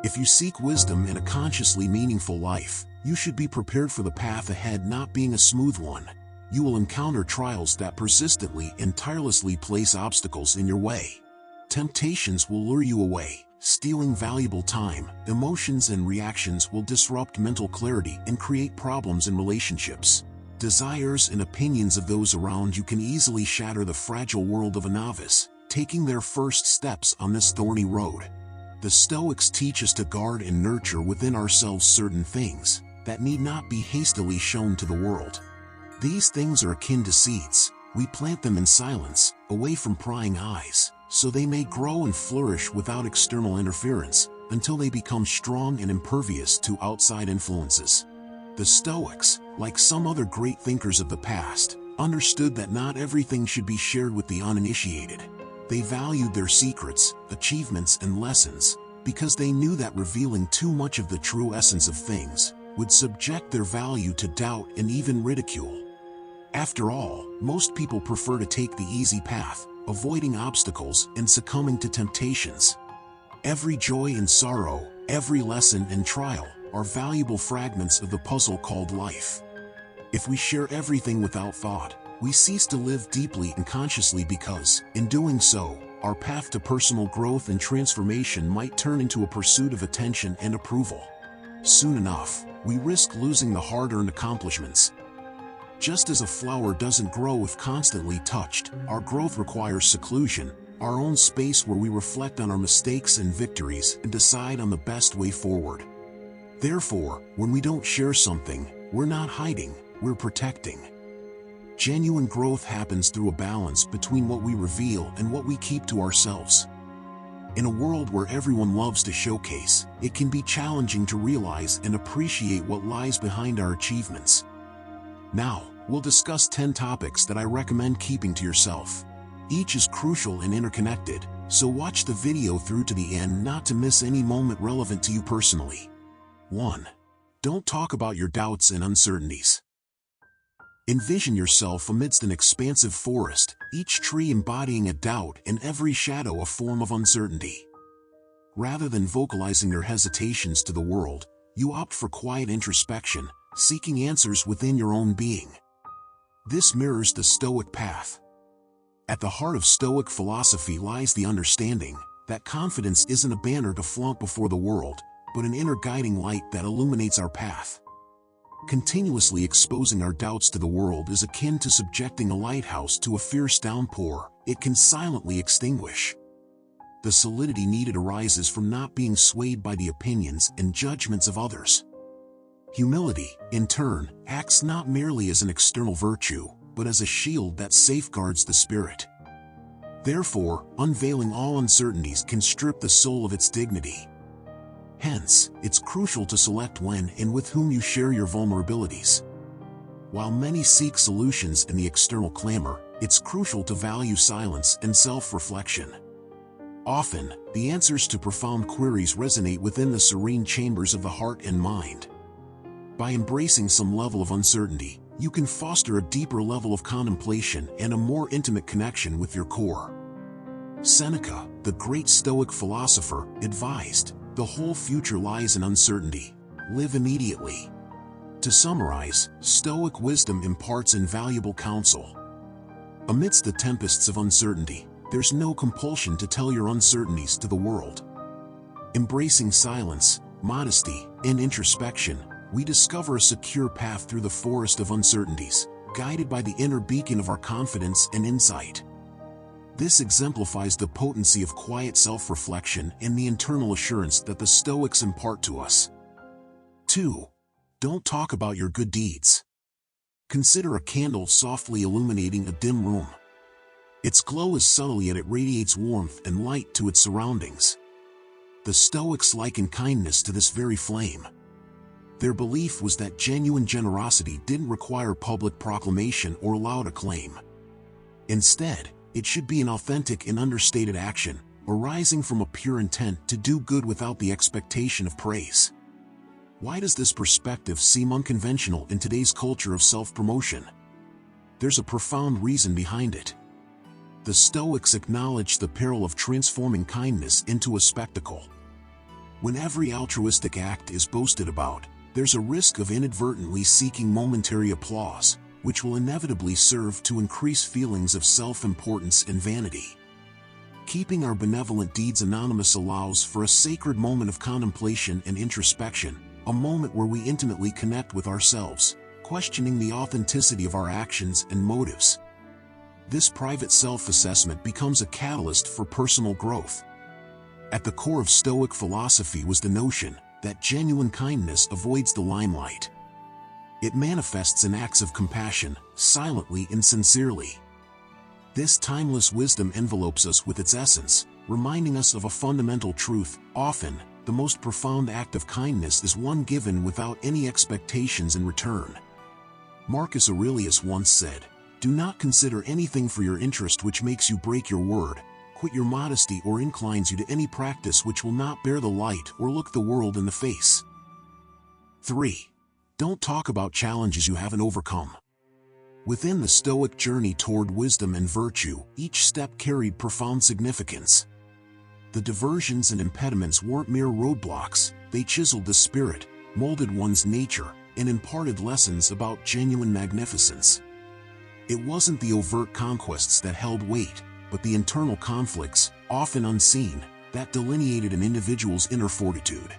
If you seek wisdom and a consciously meaningful life, you should be prepared for the path ahead not being a smooth one. You will encounter trials that persistently and tirelessly place obstacles in your way. Temptations will lure you away, stealing valuable time. Emotions and reactions will disrupt mental clarity and create problems in relationships. Desires and opinions of those around you can easily shatter the fragile world of a novice, taking their first steps on this thorny road. The Stoics teach us to guard and nurture within ourselves certain things that need not be hastily shown to the world. These things are akin to seeds. We plant them in silence, away from prying eyes, so they may grow and flourish without external interference, until they become strong and impervious to outside influences. The Stoics, like some other great thinkers of the past, understood that not everything should be shared with the uninitiated. They valued their secrets, achievements, and lessons, because they knew that revealing too much of the true essence of things would subject their value to doubt and even ridicule. After all, most people prefer to take the easy path, avoiding obstacles and succumbing to temptations. Every joy and sorrow, every lesson and trial, are valuable fragments of the puzzle called life. If we share everything without thought, we cease to live deeply and consciously because, in doing so, our path to personal growth and transformation might turn into a pursuit of attention and approval. Soon enough, we risk losing the hard-earned accomplishments. Just as a flower doesn't grow if constantly touched, our growth requires seclusion, our own space where we reflect on our mistakes and victories and decide on the best way forward. Therefore, when we don't share something, we're not hiding, we're protecting. Genuine growth happens through a balance between what we reveal and what we keep to ourselves. In a world where everyone loves to showcase, it can be challenging to realize and appreciate what lies behind our achievements. Now, we'll discuss 10 topics that I recommend keeping to yourself. Each is crucial and interconnected, so watch the video through to the end not to miss any moment relevant to you personally. 1. Don't talk about your doubts and uncertainties. Envision yourself amidst an expansive forest, each tree embodying a doubt and every shadow a form of uncertainty. Rather than vocalizing your hesitations to the world, you opt for quiet introspection, seeking answers within your own being. This mirrors the Stoic path. At the heart of Stoic philosophy lies the understanding that confidence isn't a banner to flaunt before the world, but an inner guiding light that illuminates our path. Continuously exposing our doubts to the world is akin to subjecting a lighthouse to a fierce downpour. It can silently extinguish. The solidity needed arises from not being swayed by the opinions and judgments of others. Humility, in turn, acts not merely as an external virtue, but as a shield that safeguards the spirit. Therefore, unveiling all uncertainties can strip the soul of its dignity. Hence, it's crucial to select when and with whom you share your vulnerabilities. While many seek solutions in the external clamor, it's crucial to value silence and self-reflection. Often, the answers to profound queries resonate within the serene chambers of the heart and mind. By embracing some level of uncertainty, you can foster a deeper level of contemplation and a more intimate connection with your core. Seneca, the great Stoic philosopher, advised, "The whole future lies in uncertainty. Live immediately." To summarize, Stoic wisdom imparts invaluable counsel. Amidst the tempests of uncertainty, there's no compulsion to tell your uncertainties to the world. Embracing silence, modesty, and introspection, we discover a secure path through the forest of uncertainties, guided by the inner beacon of our confidence and insight. This exemplifies the potency of quiet self-reflection and the internal assurance that the Stoics impart to us. 2. Don't talk about your good deeds. Consider a candle softly illuminating a dim room. Its glow is subtle, yet it radiates warmth and light to its surroundings. The Stoics liken kindness to this very flame. Their belief was that genuine generosity didn't require public proclamation or loud acclaim. Instead, it should be an authentic and understated action, arising from a pure intent to do good without the expectation of praise. Why does this perspective seem unconventional in today's culture of self-promotion? There's a profound reason behind it. The Stoics acknowledged the peril of transforming kindness into a spectacle. When every altruistic act is boasted about, there's a risk of inadvertently seeking momentary applause, which will inevitably serve to increase feelings of self-importance and vanity. Keeping our benevolent deeds anonymous allows for a sacred moment of contemplation and introspection, a moment where we intimately connect with ourselves, questioning the authenticity of our actions and motives. This private self-assessment becomes a catalyst for personal growth. At the core of Stoic philosophy was the notion that genuine kindness avoids the limelight. It manifests in acts of compassion, silently and sincerely. This timeless wisdom envelopes us with its essence, reminding us of a fundamental truth: often, the most profound act of kindness is one given without any expectations in return. Marcus Aurelius once said, "Do not consider anything for your interest which makes you break your word. Quit your modesty or inclines you to any practice which will not bear the light or look the world in the face." 3. Don't talk about challenges you haven't overcome. Within the Stoic journey toward wisdom and virtue, each step carried profound significance. The diversions and impediments weren't mere roadblocks, they chiseled the spirit, molded one's nature, and imparted lessons about genuine magnificence. It wasn't the overt conquests that held weight, but the internal conflicts, often unseen, that delineated an individual's inner fortitude.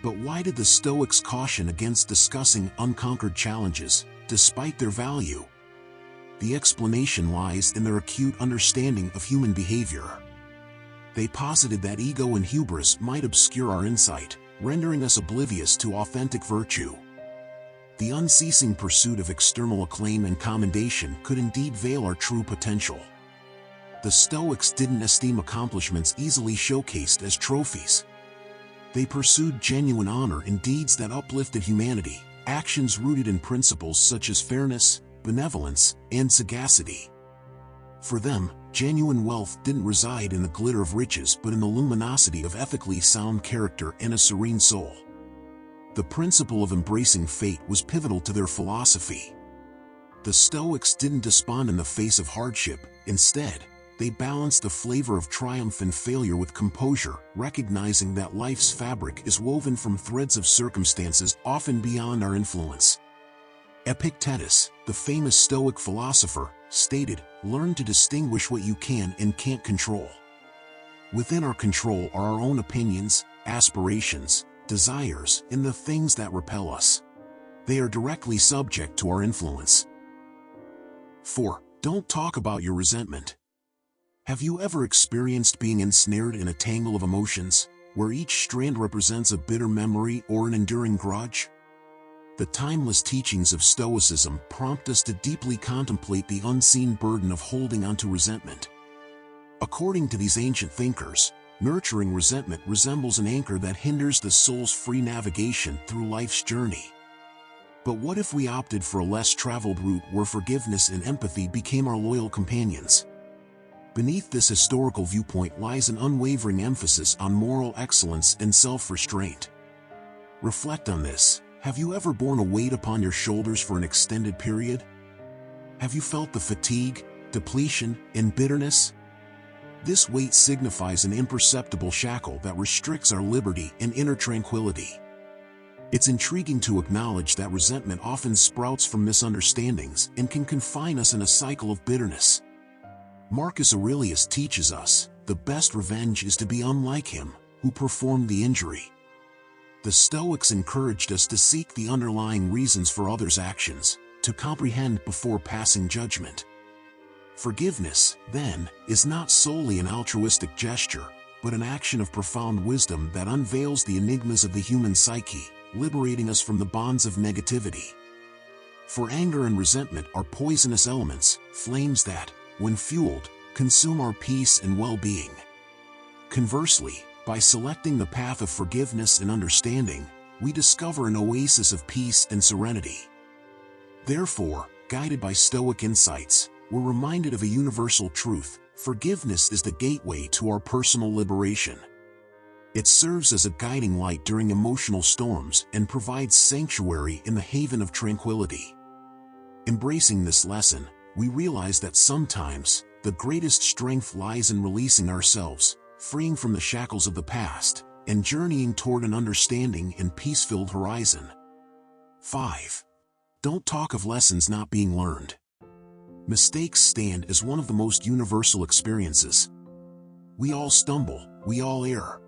But why did the Stoics caution against discussing unconquered challenges, despite their value? The explanation lies in their acute understanding of human behavior. They posited that ego and hubris might obscure our insight, rendering us oblivious to authentic virtue. The unceasing pursuit of external acclaim and commendation could indeed veil our true potential. The Stoics didn't esteem accomplishments easily showcased as trophies. They pursued genuine honor in deeds that uplifted humanity, actions rooted in principles such as fairness, benevolence, and sagacity. For them, genuine wealth didn't reside in the glitter of riches but in the luminosity of ethically sound character and a serene soul. The principle of embracing fate was pivotal to their philosophy. The Stoics didn't despond in the face of hardship; instead, they balanced the flavor of triumph and failure with composure, recognizing that life's fabric is woven from threads of circumstances often beyond our influence. Epictetus, the famous Stoic philosopher, stated, "Learn to distinguish what you can and can't control." Within our control are our own opinions, aspirations, desires, and the things that repel us. They are directly subject to our influence. 4. Don't talk about your resentment. Have you ever experienced being ensnared in a tangle of emotions, where each strand represents a bitter memory or an enduring grudge? The timeless teachings of Stoicism prompt us to deeply contemplate the unseen burden of holding onto resentment. According to these ancient thinkers, nurturing resentment resembles an anchor that hinders the soul's free navigation through life's journey. But what if we opted for a less traveled route where forgiveness and empathy became our loyal companions? Beneath this historical viewpoint lies an unwavering emphasis on moral excellence and self-restraint. Reflect on this. Have you ever borne a weight upon your shoulders for an extended period? Have you felt the fatigue, depletion, and bitterness? This weight signifies an imperceptible shackle that restricts our liberty and inner tranquility. It's intriguing to acknowledge that resentment often sprouts from misunderstandings and can confine us in a cycle of bitterness. Marcus Aurelius teaches us, the best revenge is to be unlike him, who performed the injury. The Stoics encouraged us to seek the underlying reasons for others' actions, to comprehend before passing judgment. Forgiveness, then, is not solely an altruistic gesture, but an action of profound wisdom that unveils the enigmas of the human psyche, liberating us from the bonds of negativity. For anger and resentment are poisonous elements, flames that, when fueled, consume our peace and well-being. Conversely, by selecting the path of forgiveness and understanding, we discover an oasis of peace and serenity. Therefore, guided by Stoic insights, we're reminded of a universal truth: forgiveness is the gateway to our personal liberation. It serves as a guiding light during emotional storms and provides sanctuary in the haven of tranquility. Embracing this lesson, we realize that sometimes, the greatest strength lies in releasing ourselves, freeing from the shackles of the past, and journeying toward an understanding and peace-filled horizon. 5. Don't talk of lessons not being learned. Mistakes stand as one of the most universal experiences. We all stumble, we all err.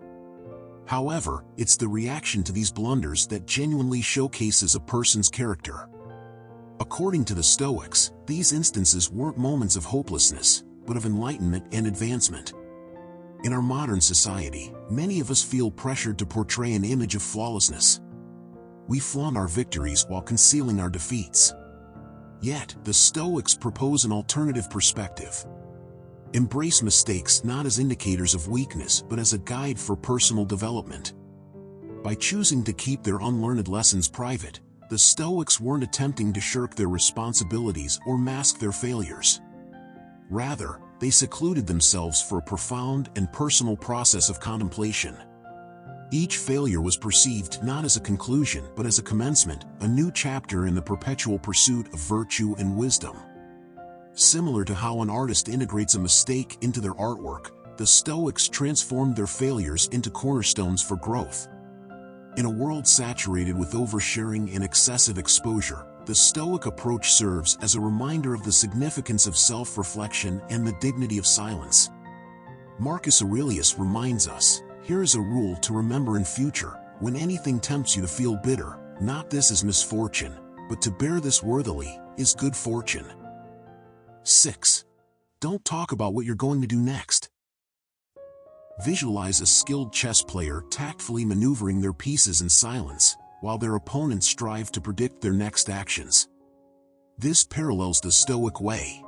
However, it's the reaction to these blunders that genuinely showcases a person's character. According to the Stoics, these instances weren't moments of hopelessness, but of enlightenment and advancement. In our modern society, many of us feel pressured to portray an image of flawlessness. We flaunt our victories while concealing our defeats. Yet, the Stoics propose an alternative perspective. Embrace mistakes not as indicators of weakness but as a guide for personal development. By choosing to keep their unlearned lessons private, the Stoics weren't attempting to shirk their responsibilities or mask their failures. Rather, they secluded themselves for a profound and personal process of contemplation. Each failure was perceived not as a conclusion but as a commencement, a new chapter in the perpetual pursuit of virtue and wisdom. Similar to how an artist integrates a mistake into their artwork, the Stoics transformed their failures into cornerstones for growth. In a world saturated with oversharing and excessive exposure, the Stoic approach serves as a reminder of the significance of self-reflection and the dignity of silence. Marcus Aurelius reminds us, "Here is a rule to remember in future: when anything tempts you to feel bitter, not this is misfortune, but to bear this worthily is good fortune." 6. Don't talk about what you're going to do next. Visualize a skilled chess player tactfully maneuvering their pieces in silence, while their opponents strive to predict their next actions. This parallels the Stoic way.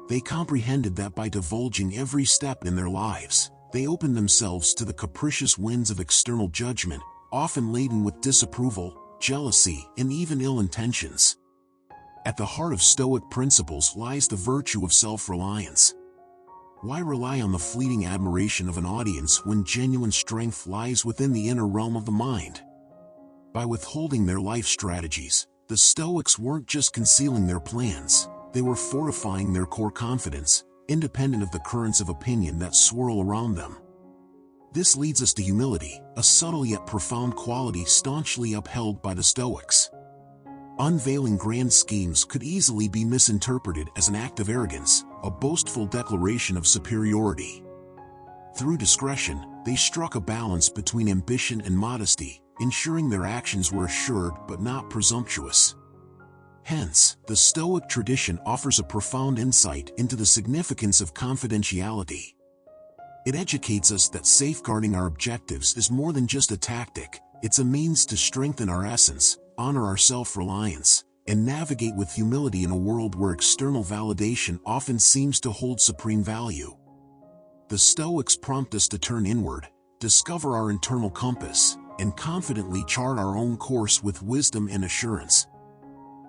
They comprehended that by divulging every step in their lives, they opened themselves to the capricious winds of external judgment, often laden with disapproval, jealousy, and even ill intentions. At the heart of Stoic principles lies the virtue of self-reliance. Why rely on the fleeting admiration of an audience when genuine strength lies within the inner realm of the mind? By withholding their life strategies, the Stoics weren't just concealing their plans, they were fortifying their core confidence, independent of the currents of opinion that swirl around them. This leads us to humility, a subtle yet profound quality staunchly upheld by the Stoics. Unveiling grand schemes could easily be misinterpreted as an act of arrogance, a boastful declaration of superiority. Through discretion, they struck a balance between ambition and modesty, ensuring their actions were assured but not presumptuous. Hence, the Stoic tradition offers a profound insight into the significance of confidentiality. It educates us that safeguarding our objectives is more than just a tactic, it's a means to strengthen our essence, honor our self-reliance, and navigate with humility in a world where external validation often seems to hold supreme value. The Stoics prompt us to turn inward, discover our internal compass, and confidently chart our own course with wisdom and assurance.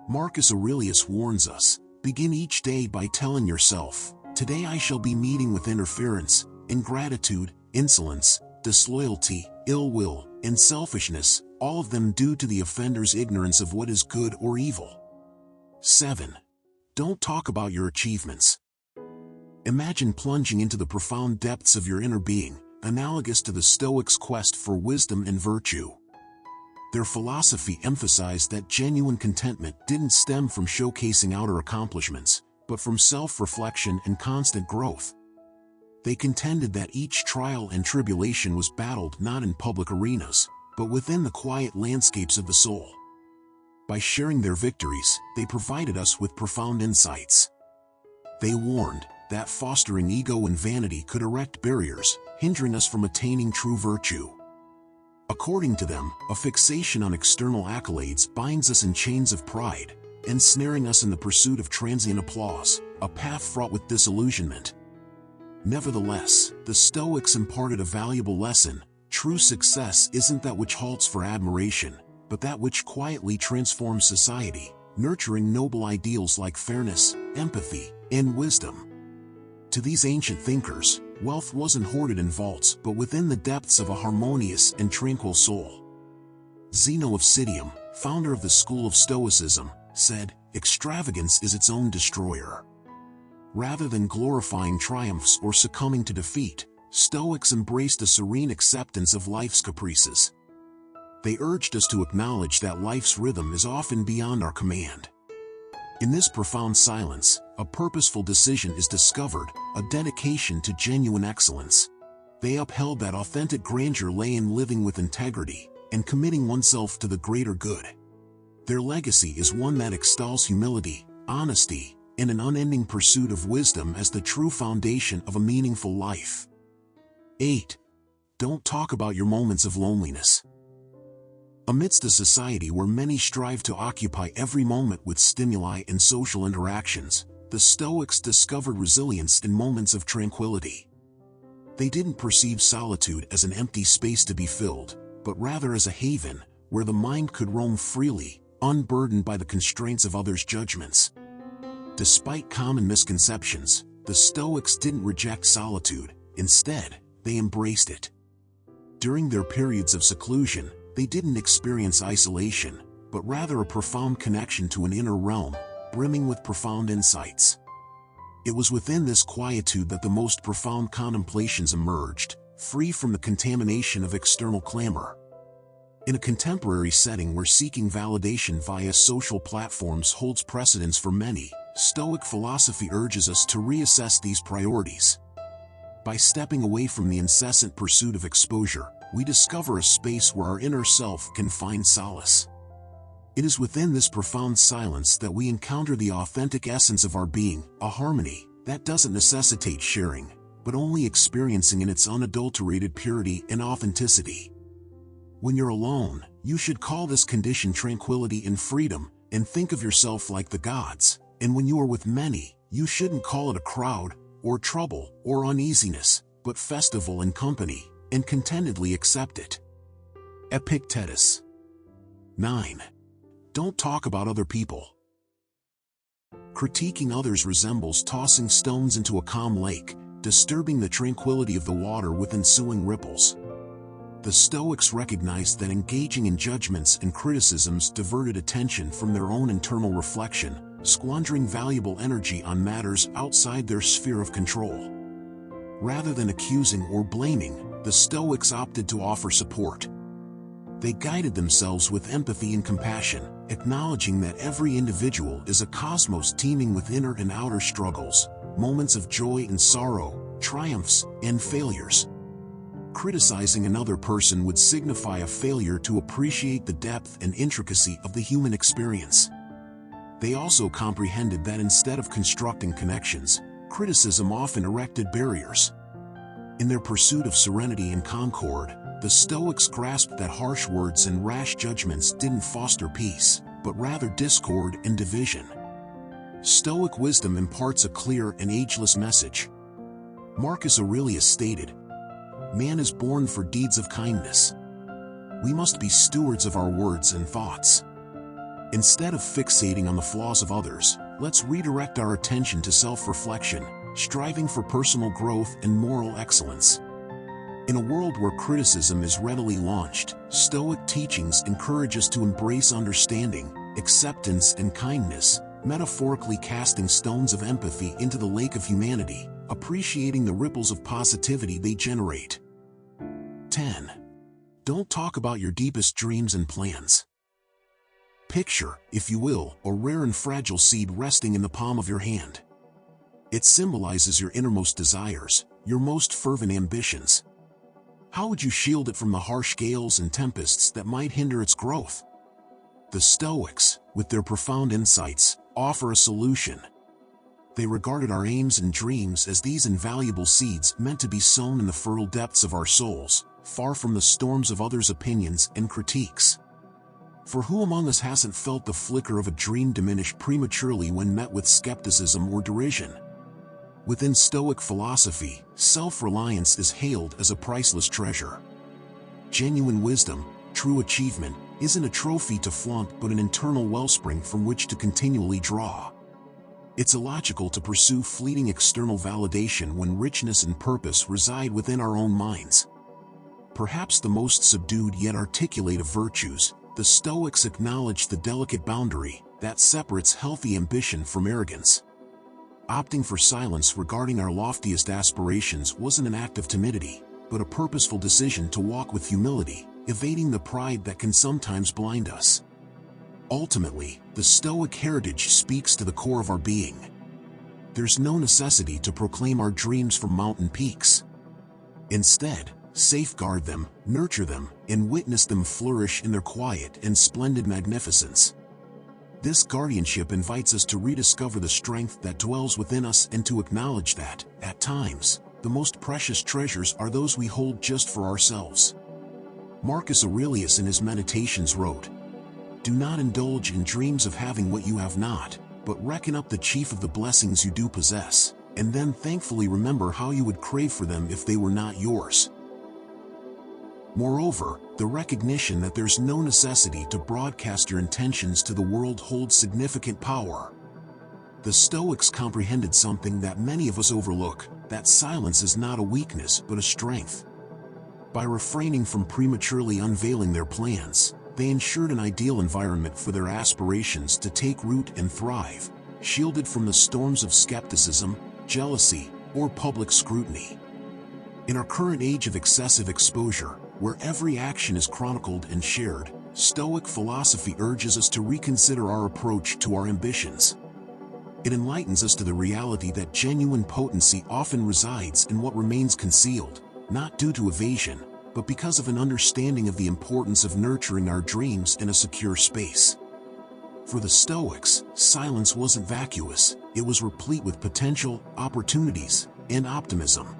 Marcus Aurelius warns us, begin each day by telling yourself, "Today I shall be meeting with interference, ingratitude, insolence, disloyalty, ill will, and selfishness, all of them due to the offender's ignorance of what is good or evil." 7. Don't talk about your achievements. Imagine plunging into the profound depths of your inner being, analogous to the Stoics' quest for wisdom and virtue. Their philosophy emphasized that genuine contentment didn't stem from showcasing outer accomplishments, but from self-reflection and constant growth. They contended that each trial and tribulation was battled not in public arenas, but within the quiet landscapes of the soul. By sharing their victories, they provided us with profound insights. They warned that fostering ego and vanity could erect barriers, hindering us from attaining true virtue. According to them, a fixation on external accolades binds us in chains of pride, ensnaring us in the pursuit of transient applause, a path fraught with disillusionment. Nevertheless, the Stoics imparted a valuable lesson: true success isn't that which halts for admiration, but that which quietly transforms society, nurturing noble ideals like fairness, empathy, and wisdom. To these ancient thinkers, wealth wasn't hoarded in vaults but within the depths of a harmonious and tranquil soul. Zeno of Citium, founder of the school of Stoicism, said, "Extravagance is its own destroyer." Rather than glorifying triumphs or succumbing to defeat, Stoics embraced a serene acceptance of life's caprices. They urged us to acknowledge that life's rhythm is often beyond our command. In this profound silence, a purposeful decision is discovered, a dedication to genuine excellence. They upheld that authentic grandeur lay in living with integrity and committing oneself to the greater good. Their legacy is one that extols humility, honesty, and an unending pursuit of wisdom as the true foundation of a meaningful life. 8. Don't talk about your moments of loneliness. Amidst a society where many strive to occupy every moment with stimuli and social interactions, the Stoics discovered resilience in moments of tranquility. They didn't perceive solitude as an empty space to be filled, but rather as a haven where the mind could roam freely, unburdened by the constraints of others' judgments. Despite common misconceptions, the Stoics didn't reject solitude. Instead, they embraced it. During their periods of seclusion, they didn't experience isolation, but rather a profound connection to an inner realm, brimming with profound insights. It was within this quietude that the most profound contemplations emerged, free from the contamination of external clamor. In a contemporary setting where seeking validation via social platforms holds precedence for many, Stoic philosophy urges us to reassess these priorities. By stepping away from the incessant pursuit of exposure, we discover a space where our inner self can find solace. It is within this profound silence that we encounter the authentic essence of our being, a harmony that doesn't necessitate sharing, but only experiencing in its unadulterated purity and authenticity. When you're alone, you should call this condition tranquility and freedom, and think of yourself like the gods. And when you are with many, you shouldn't call it a crowd, or trouble, or uneasiness, but festival and company, and contentedly accept it. Epictetus. 9. Don't talk about other people. Critiquing others resembles tossing stones into a calm lake, disturbing the tranquility of the water with ensuing ripples. The Stoics recognized that engaging in judgments and criticisms diverted attention from their own internal reflection, squandering valuable energy on matters outside their sphere of control. Rather than accusing or blaming, the Stoics opted to offer support. They guided themselves with empathy and compassion, acknowledging that every individual is a cosmos teeming with inner and outer struggles, moments of joy and sorrow, triumphs and failures. Criticizing another person would signify a failure to appreciate the depth and intricacy of the human experience. They also comprehended that instead of constructing connections, criticism often erected barriers. In their pursuit of serenity and concord, the Stoics grasped that harsh words and rash judgments didn't foster peace, but rather discord and division. Stoic wisdom imparts a clear and ageless message. Marcus Aurelius stated, "Man is born for deeds of kindness. We must be stewards of our words and thoughts. Instead of fixating on the flaws of others, let's redirect our attention to self-reflection, striving for personal growth and moral excellence." In a world where criticism is readily launched, Stoic teachings encourage us to embrace understanding, acceptance, and kindness, metaphorically casting stones of empathy into the lake of humanity, appreciating the ripples of positivity they generate. 10. Don't talk about your deepest dreams and plans. Picture, if you will, a rare and fragile seed resting in the palm of your hand. It symbolizes your innermost desires, your most fervent ambitions. How would you shield it from the harsh gales and tempests that might hinder its growth? The Stoics, with their profound insights, offer a solution. They regarded our aims and dreams as these invaluable seeds meant to be sown in the fertile depths of our souls, far from the storms of others' opinions and critiques. For who among us hasn't felt the flicker of a dream diminish prematurely when met with skepticism or derision? Within Stoic philosophy, self-reliance is hailed as a priceless treasure. Genuine wisdom, true achievement, isn't a trophy to flaunt but an internal wellspring from which to continually draw. It's illogical to pursue fleeting external validation when richness and purpose reside within our own minds. Perhaps the most subdued yet articulate of virtues, the Stoics acknowledge the delicate boundary that separates healthy ambition from arrogance. Opting for silence regarding our loftiest aspirations wasn't an act of timidity, but a purposeful decision to walk with humility, evading the pride that can sometimes blind us. Ultimately, the Stoic heritage speaks to the core of our being. There's no necessity to proclaim our dreams from mountain peaks. Instead, safeguard them, nurture them, and witness them flourish in their quiet and splendid magnificence. This guardianship invites us to rediscover the strength that dwells within us and to acknowledge that, at times, the most precious treasures are those we hold just for ourselves. Marcus Aurelius in his Meditations wrote, "Do not indulge in dreams of having what you have not, but reckon up the chief of the blessings you do possess, and then thankfully remember how you would crave for them if they were not yours." Moreover, the recognition that there's no necessity to broadcast your intentions to the world holds significant power. The Stoics comprehended something that many of us overlook, that silence is not a weakness but a strength. By refraining from prematurely unveiling their plans, they ensured an ideal environment for their aspirations to take root and thrive, shielded from the storms of skepticism, jealousy, or public scrutiny. In our current age of excessive exposure, where every action is chronicled and shared, Stoic philosophy urges us to reconsider our approach to our ambitions. It enlightens us to the reality that genuine potency often resides in what remains concealed, not due to evasion, but because of an understanding of the importance of nurturing our dreams in a secure space. For the Stoics, silence wasn't vacuous, it was replete with potential, opportunities, and optimism.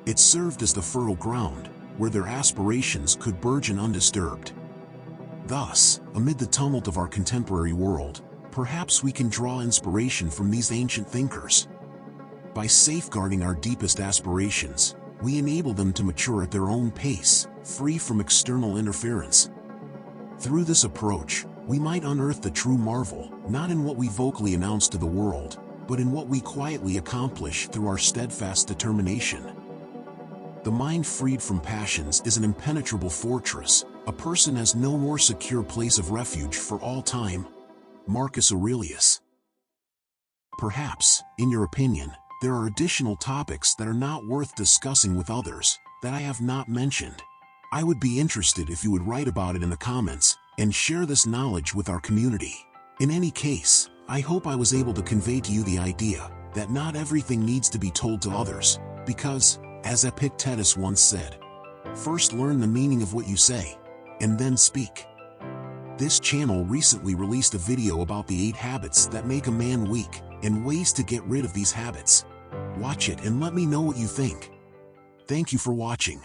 It served as the fertile ground, where their aspirations could burgeon undisturbed. Thus, amid the tumult of our contemporary world, perhaps we can draw inspiration from these ancient thinkers. By safeguarding our deepest aspirations, we enable them to mature at their own pace, free from external interference. Through this approach, we might unearth the true marvel, not in what we vocally announce to the world, but in what we quietly accomplish through our steadfast determination. The mind freed from passions is an impenetrable fortress. A person has no more secure place of refuge for all time. Marcus Aurelius. Perhaps, in your opinion, there are additional topics that are not worth discussing with others, that I have not mentioned. I would be interested if you would write about it in the comments, and share this knowledge with our community. In any case, I hope I was able to convey to you the idea that not everything needs to be told to others, because, as Epictetus once said, first learn the meaning of what you say, and then speak. This channel recently released a video about the 8 habits that make a man weak, and ways to get rid of these habits. Watch it and let me know what you think. Thank you for watching.